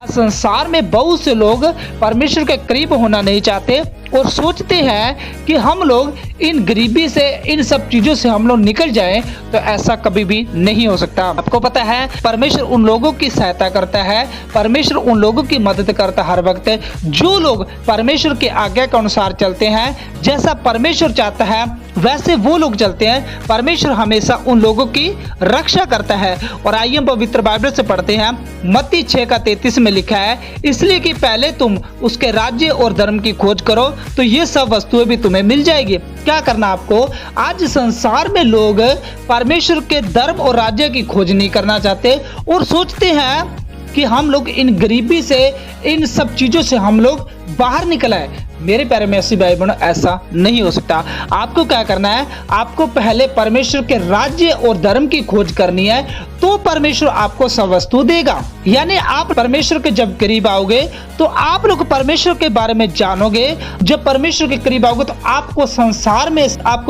संसार में बहुत से लोग परमेश्वर के करीब होना नहीं चाहते और सोचते हैं कि हम लोग इन गरीबी से, इन सब चीजों से हम लोग निकल जाएं, तो ऐसा कभी भी नहीं हो सकता। आपको पता है परमेश्वर उन लोगों की सहायता करता है, परमेश्वर उन लोगों की मदद करता है हर वक्त, जो लोग परमेश्वर की आज्ञा के अनुसार चलते हैं। जैसा परमेश्वर चाहता है वैसे वो लोग चलते हैं। परमेश्वर हमेशा उन लोगों की रक्षा करता है। और आइए हम पवित्र बाइबल से पढ़ते हैं। मत्ती 6:33 में लिखा है, इसलिए कि पहले तुम उसके राज्य और धर्म की खोज करो तो ये सब वस्तुएं भी तुम्हें मिल जाएगी। क्या करना आपको? आज संसार में लोग परमेश्वर के धर्म और राज्य की खोज नहीं करना चाहते और सोचते हैं कि हम लोग इन गरीबी से, इन सब चीजों से हम लोग बाहर निकल आए। मेरे प्यारे मसीही भाई बहनों, ऐसा नहीं हो सकता। आपको क्या करना है? आपको पहले परमेश्वर के राज्य और धर्म की खोज करनी है, तो परमेश्वर आपको सब वस्तु देगा। यानी आप परमेश्वर के जब करीब आओगे तो आप लोग परमेश्वर के बारे में जानोगे। जब परमेश्वर के करीब आओगे तो आपको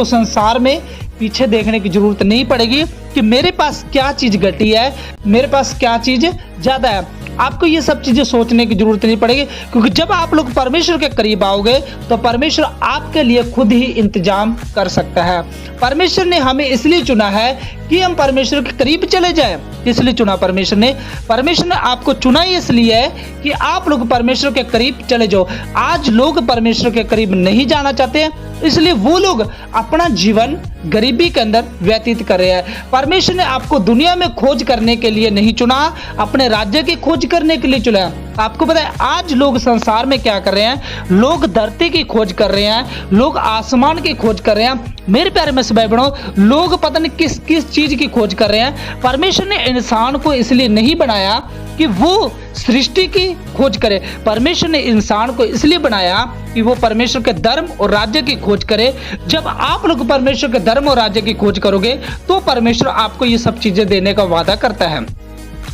संसार में पीछे देखने की जरूरत नहीं पड़ेगी कि मेरे पास क्या चीज घटी है, मेरे पास क्या चीज ज्यादा है। आपको ये सब चीजें सोचने की जरूरत नहीं पड़ेगी, क्योंकि जब आप लोग परमेश्वर के करीब आओगे तो परमेश्वर आपके लिए खुद ही इंतजाम कर सकता है। परमेश्वर ने हमें इसलिए चुना है कि हम परमेश्वर के करीब चले जाएं। इसलिए चुना परमेश्वर ने आपको चुना इसलिए है कि आप लोग परमेश्वर के करीब चले जाओ। आज लोग परमेश्वर के करीब नहीं जाना चाहते, इसलिए वो लोग अपना जीवन गरीबी के अंदर व्यतीत कर रहे हैं। परमेश्वर ने आपको दुनिया में खोज करने के लिए नहीं चुना, अपने राज्य की खोज करने के लिए चुना। आपको पता है आज लोग संसार में क्या कर रहे हैं? लोग धरती की खोज कर रहे हैं, लोग आसमान की खोज कर रहे हैं। मेरे प्यारे मसीही भाई बहनों, लोग पता नहीं किस किस चीज की खोज कर रहे हैं। परमेश्वर ने इंसान को इसलिए नहीं बनाया कि वो सृष्टि की खोज करे। परमेश्वर ने इंसान को इसलिए बनाया कि वो परमेश्वर के धर्म और राज्य की खोज करे। जब आप लोग परमेश्वर के धर्म और राज्य की खोज करोगे तो परमेश्वर आपको ये सब चीजें देने का वादा करता है।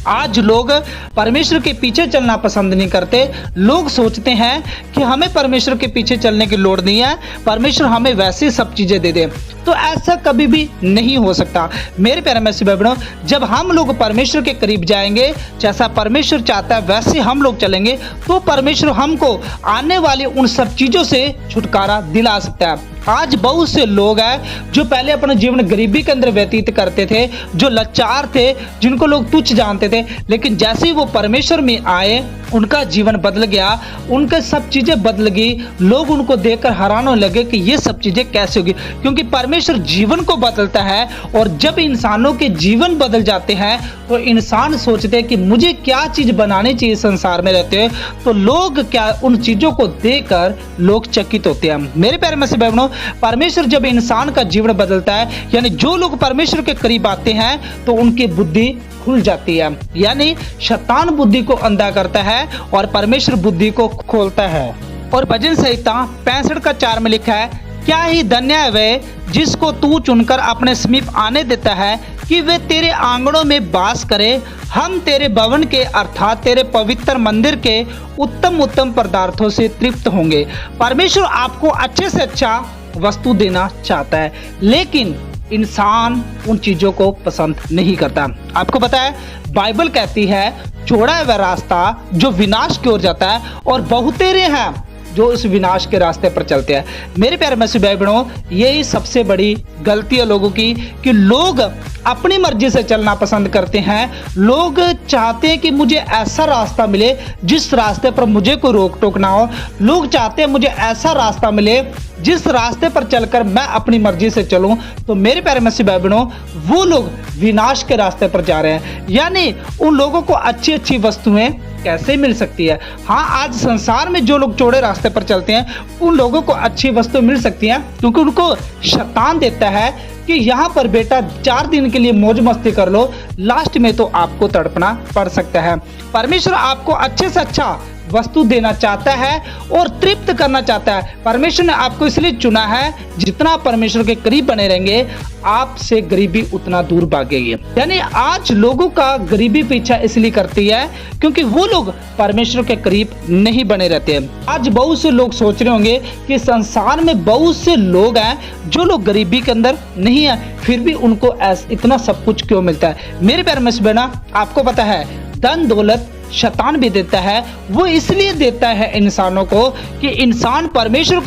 आज लोग परमेश्वर के पीछे चलना पसंद नहीं करते। लोग सोचते हैं कि हमें परमेश्वर के पीछे चलने की लोड़ नहीं है, परमेश्वर हमें वैसे सब चीजें दे दे। तो ऐसा कभी भी नहीं हो सकता। मेरे प्यारे मसीही भाई बहनों, जब हम लोग परमेश्वर के करीब जाएंगे, जैसा परमेश्वर चाहता है वैसे हम लोग चलेंगे, तो परमेश्वर हमको आने वाली उन सब चीजों से छुटकारा दिला सकता है। आज बहुत से लोग हैं जो पहले अपना जीवन गरीबी के अंदर व्यतीत करते थे, जो लाचार थे, जिनको लोग तुच्छ जानते थे, लेकिन जैसे ही वो परमेश्वर में आए उनका जीवन बदल गया, उनके सब चीजें बदल गई। लोग उनको देखकर हैरान होने लगे कि ये सब चीजें कैसे होगी, क्योंकि परमेश्वर जीवन को बदलता है। और जब इंसानों के जीवन बदल जाते हैं तो इंसान सोचते हैं कि मुझे क्या चीज बनानी चाहिए संसार में रहते हुए, तो लोग क्या उन चीजों को देखकर लोग चकित होते हैं। मेरे प्यारे मसीही भाई बहनों, परमेश्वर जब इंसान का जीवन बदलता है, यानी जो लोग परमेश्वर के करीब आते हैं तो उनकी बुद्धि खुल जाती है। यानी शैतान बुद्धि को अंधा करता है और परमेश्वर बुद्धि को खोलता है। और भजन संहिता 65:4 में लिखा है, क्या ही धन्य है वे जिसको तू चुनकर अपने समीप आने देता है कि वे तेरे आंगनों में वास करे। हम तेरे भवन के अर्थात तेरे पवित्र मंदिर के उत्तम उत्तम पदार्थों से तृप्त होंगे। परमेश्वर आपको अच्छे से अच्छा वस्तु देना चाहता है, लेकिन इंसान उन चीजों को पसंद नहीं करता। आपको पता है बाइबल कहती है, चौड़ा है वह रास्ता जो विनाश की ओर जाता है और बहुतेरे हैं जो उस विनाश के रास्ते पर चलते हैं। मेरे प्यारे मसीही भाई बहनों, यही सबसे बड़ी गलती है लोगों की कि लोग अपनी मर्जी से चलना पसंद करते हैं। लोग चाहते हैं कि मुझे ऐसा रास्ता मिले जिस रास्ते पर मुझे कोई रोक टोक ना हो। लोग चाहते हैं मुझे ऐसा रास्ता मिले जिस रास्ते पर चलकर मैं अपनी मर्जी से चलूं। तो मेरे प्यारे मसीही भाई बहनों, वो लोग विनाश के रास्ते पर जा रहे हैं। यानी उन लोगों को अच्छी अच्छी वस्तुएं कैसे मिल सकती है? हाँ, आज संसार में जो लोग चौड़े रास्ते पर चलते हैं उन लोगों को अच्छी वस्तु मिल सकती है, क्योंकि उनको शैतान देता है कि यहाँ पर बेटा 4 दिन के लिए मौज मस्ती कर लो, लास्ट में तो आपको तड़पना पड़ सकता है। परमेश्वर आपको अच्छे से अच्छा वस्तु देना चाहता है और तृप्त करना चाहता है। परमेश्वर ने आपको इसलिए चुना है, जितना परमेश्वर के करीब बने रहेंगे आपसे गरीबी उतना दूर भागेगी। यानी आज लोगों का गरीबी पीछा इसलिए करती है क्योंकि वो लोग परमेश्वर के करीब नहीं बने रहते हैं। आज बहुत से लोग सोच रहे होंगे कि संसार में बहुत से लोग हैं जो लोग गरीबी के अंदर नहीं है, फिर भी उनको इतना सब कुछ क्यों मिलता है? मेरे प्यारे मसीही बहनों, आपको पता है धन दौलत शैतान भी देता है, वो इसलिए देता है इंसानों को कि इंसान परमेश्वर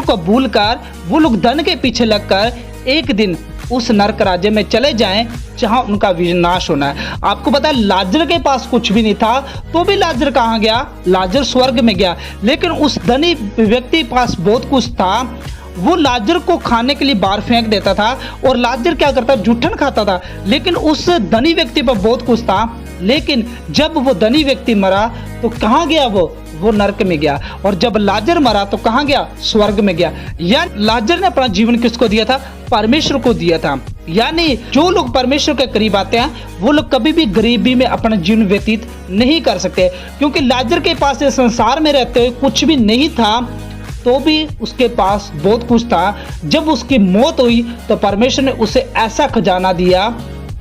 को भूलकर वो लोग धन के पीछे लगकर एक दिन उस नरक राज्य में चले जाएं जहां उनका विनाश होना है। आपको पता है लाजर के पास कुछ भी नहीं था, तो भी लाजर कहां गया? लाजर स्वर्ग में गया। लेकिन उस धनी व्यक्ति के पास बहुत कुछ था, वो लाजर को खाने के लिए बाहर फेंक देता था और लाजर क्या करता? जूठन खाता था। लेकिन उस धनी व्यक्ति पर बहुत कुछ था, लेकिन जब वो धनी व्यक्ति मरा तो कहाँ गया? वो नरक में गया। और जब लाजर मरा तो कहाँ गया? स्वर्ग में गया। या लाजर ने अपना जीवन किसको दिया था? परमेश्वर को दिया था। यानी जो लोग परमेश्वर के करीब आते हैं वो लोग कभी भी गरीबी में अपना जीवन व्यतीत नहीं कर सकते, क्योंकि लाजर के पास इस संसार में रहते हुए कुछ भी नहीं था, तो भी उसके पास बहुत कुछ था। जब उसकी मौत हुई तो परमेश्वर ने उसे ऐसा खजाना दिया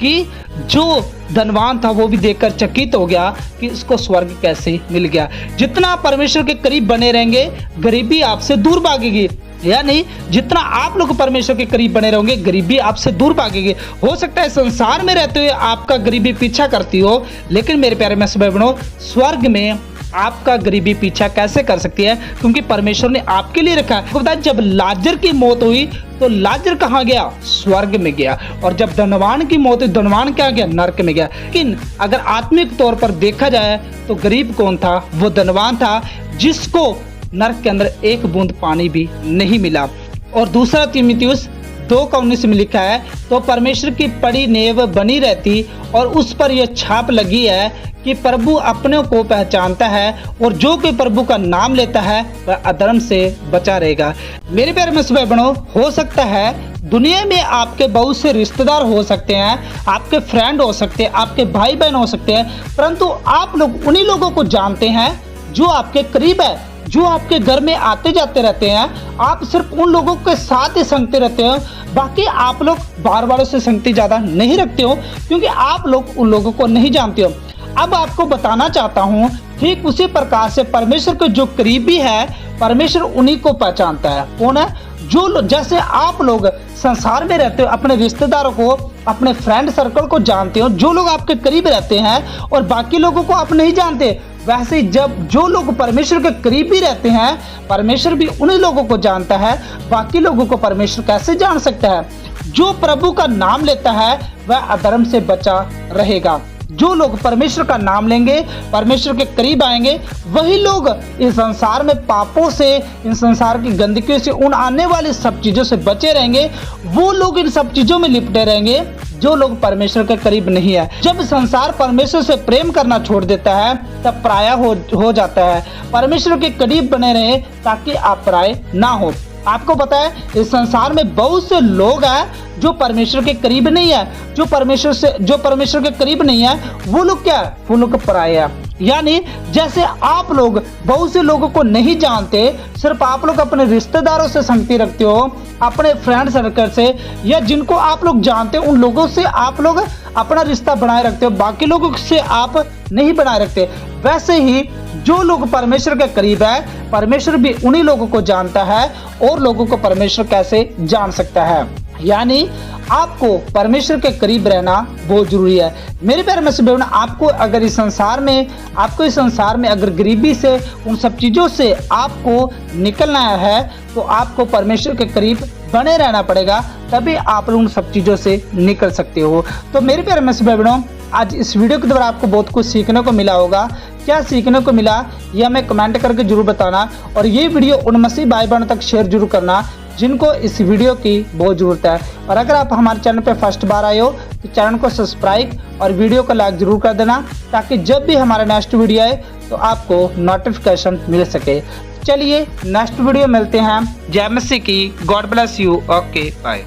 कि जो धनवान था वो भी देखकर चकित हो गया कि इसको स्वर्ग कैसे मिल गया। जितना परमेश्वर के करीब बने रहेंगे गरीबी आपसे दूर भागेगी। यानी जितना आप लोग परमेश्वर के करीब बने रहोगे गरीबी आपसे दूर भागेगी। हो सकता है संसार में रहते हुए आपका गरीबी पीछा करती हो, लेकिन मेरे प्यारे भाई बहनों, स्वर्ग में आपका गरीबी पीछा कैसे कर सकती है? क्योंकि परमेश्वर ने आपके लिए रखा है। बताया जब लाजर की मौत हुई तो लाजर कहाँ गया? स्वर्ग में गया। और जब धनवान की मौत हुई, धनवान क्या गया? नरक में गया। लेकिन अगर आत्मिक तौर पर देखा जाए तो गरीब कौन था? वो धनवान था जिसको नरक के अंदर एक बूंद पानी भी नहीं मिला। और दूसरा तीमुथियुस 2:19 में लिखा है, तो परमेश्वर की पड़ी नेव बनी रहती और उस पर यह छाप लगी है कि प्रभु अपने को पहचानता है और जो कोई प्रभु का नाम लेता है वह अधर्म से बचा रहेगा। मेरे प्यारे भाई बहनों, हो सकता है दुनिया में आपके बहुत से रिश्तेदार हो सकते हैं, आपके फ्रेंड हो सकते हैं, आपके भाई बहन हो सकते हैं, परंतु आप लोग उन्हीं लोगों को जानते हैं जो आपके करीब है, जो आपके घर में आते जाते रहते हैं। आप सिर्फ उन लोगों के साथ ही संगते रहते हो, बाकी आप लोग बाहर वालों से संगति ज्यादा नहीं रखते हो, क्योंकि आप लोग उन लोगों को नहीं जानते हो। अब आपको बताना चाहता हूँ ठीक उसी प्रकार से परमेश्वर के जो करीबी है, परमेश्वर उन्हीं को पहचानता है। कौन है? जो जैसे आप लोग संसार में रहते हो, अपने रिश्तेदारों को, अपने फ्रेंड सर्कल को जानते हो, जो लोग आपके करीब रहते हैं, और बाकी लोगों को आप नहीं जानते, वैसे जब जो लोग परमेश्वर के करीब ही रहते हैं, परमेश्वर भी उन्हीं लोगों को जानता है। बाकी लोगों को परमेश्वर कैसे जान सकता है? जो प्रभु का नाम लेता है वह अधर्म से बचा रहेगा। जो लोग परमेश्वर का नाम लेंगे, परमेश्वर के करीब आएंगे, वही लोग इस संसार में पापों से, इन संसार की गंदगी से, उन आने वाली सब चीजों से बचे रहेंगे। वो लोग इन सब चीजों में लिपटे रहेंगे जो लोग परमेश्वर के करीब नहीं है। जब संसार परमेश्वर से प्रेम करना छोड़ देता है तब पराया हो जाता है। परमेश्वर के करीब बने रहे ताकि आप पराये ना हो। आपको पता है इस संसार में बहुत से लोग हैं जो परमेश्वर के करीब नहीं है। जो परमेश्वर के करीब नहीं है वो लोग क्या है? वो लोग पराये हैं। यानी जैसे आप लोग बहुत से लोगों को नहीं जानते, सिर्फ आप लोग अपने रिश्तेदारों से संगति रखते हो, अपने फ्रेंड सर्कल से, या जिनको आप लोग जानते हो उन लोगों से आप लोग अपना रिश्ता बनाए रखते हो, बाकी लोगों से आप नहीं बनाए रखते। वैसे ही जो लोग परमेश्वर के करीब है, परमेश्वर भी उन्हीं लोगों को जानता है। और लोगों को परमेश्वर कैसे जान सकता है? यानी आपको परमेश्वर के करीब रहना बहुत जरूरी है। मेरे प्यारे भाई बहन, आपको इस संसार में अगर गरीबी से, उन सब चीजों से आपको निकलना है तो आपको परमेश्वर के करीब बने रहना पड़ेगा, तभी आप उन सब चीजों से निकल सकते हो। तो मेरे प्यारे भाई बहनों, आज इस वीडियो के द्वारा आपको बहुत कुछ सीखने को मिला होगा। क्या सीखने को मिला ये हमें कमेंट करके जरूर बताना, और ये वीडियो उन मसीह भाई बहनों तक शेयर जरूर करना जिनको इस वीडियो की बहुत ज़रूरत है। और अगर आप हमारे चैनल पर फर्स्ट बार आए हो तो चैनल को सब्सक्राइब और वीडियो को लाइक जरूर कर देना, ताकि जब भी हमारा नेक्स्ट वीडियो आए तो आपको नोटिफिकेशन मिल सके। चलिए नेक्स्ट वीडियो मिलते हैं। जय मसीह की। God bless you. Okay bye.